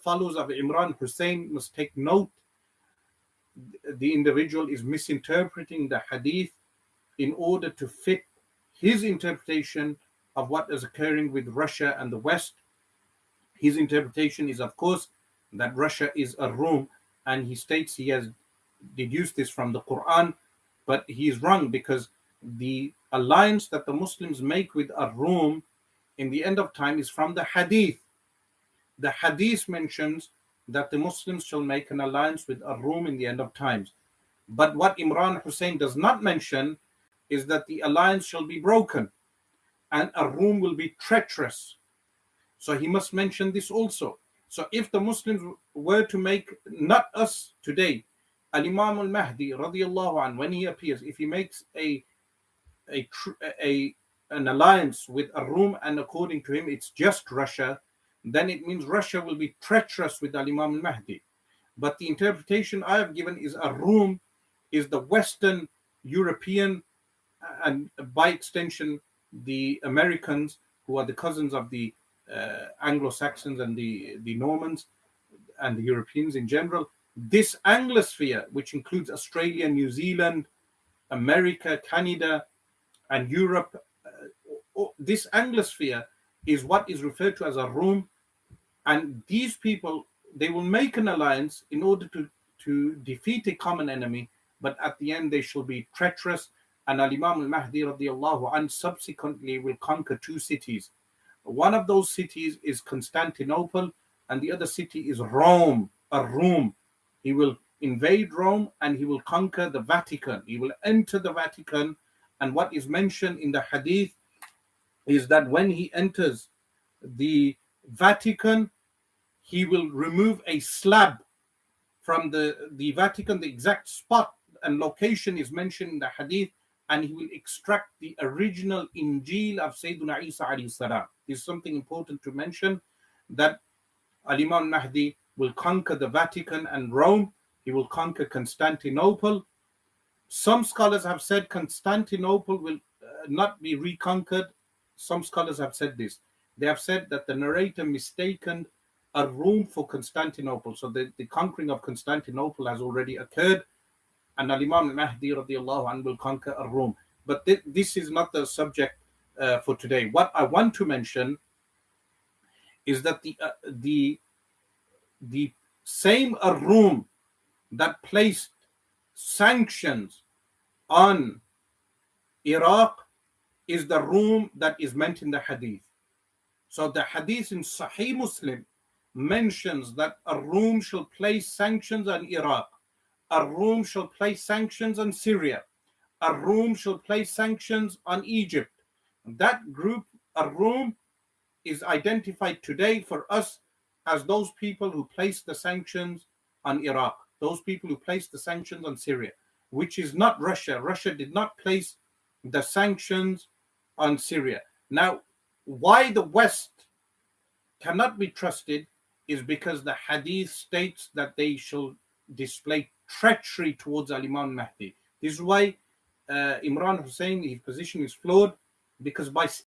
followers of Imran Hussein must take note. The individual is misinterpreting the hadith in order to fit his interpretation of what is occurring with Russia and the West. His interpretation is, of course, that Russia is a Rome, and he states he has deduced this from the Quran, but he is wrong, because the alliance that the Muslims make with a Rome in the end of time is from the Hadith. The Hadith mentions that the Muslims shall make an alliance with a Rome in the end of times. But what Imran Hussein does not mention is that the alliance shall be broken and a Rome will be treacherous. So he must mention this also. So if the Muslims were to make, not us today, Al-Imam al-Mahdi radiallahu anh, when he appears, if he makes an alliance with a Rome, and according to him it's just Russia, then it means Russia will be treacherous with Al-Imam al-Mahdi. But the interpretation I have given is a Rome is the Western European, and by extension the Americans, who are the cousins of the Anglo-Saxons and the Normans and the Europeans in general. This Anglosphere, which includes Australia, New Zealand, America, Canada, and Europe, this Anglosphere is what is referred to as a Rome. And these people, they will make an alliance in order to defeat a common enemy, but at the end they shall be treacherous. And Al-Imam al-Mahdi radiallahu anh subsequently will conquer two cities. One of those cities is Constantinople, and the other city is Rome, a Rome. He will invade Rome and he will conquer the Vatican. He will enter the Vatican, and what is mentioned in the Hadith is that when he enters the Vatican, he will remove a slab from the Vatican. The exact spot and location is mentioned in the Hadith, and he will extract the original Injil of Sayyidina Isa alayhi salam. This is something important to mention, that Al-Imam Mahdi will conquer the Vatican and Rome. He will conquer Constantinople. Some scholars have said Constantinople will not be reconquered. Some scholars have said this. They have said that the narrator mistaken a Rome for Constantinople. So the conquering of Constantinople has already occurred, and Al-Imam al-Mahdi radiallahu anhu will conquer a Rome. But this is not the subject for today. What I want to mention is that the same Rome that placed sanctions on Iraq is the Rome that is meant in the Hadith. So the Hadith in Sahih Muslim mentions that a Rome shall place sanctions on Iraq, a Rome shall place sanctions on Syria, a Rome shall place sanctions on Egypt. That group, a Rome, is identified today for us as those people who placed the sanctions on Iraq, those people who placed the sanctions on Syria, which is not Russia. Russia did not place the sanctions on Syria. Now, why the West cannot be trusted is because the Hadith states that they shall display treachery towards Al-Imam Mahdi. This is why Imran Hussein, his position is flawed, because by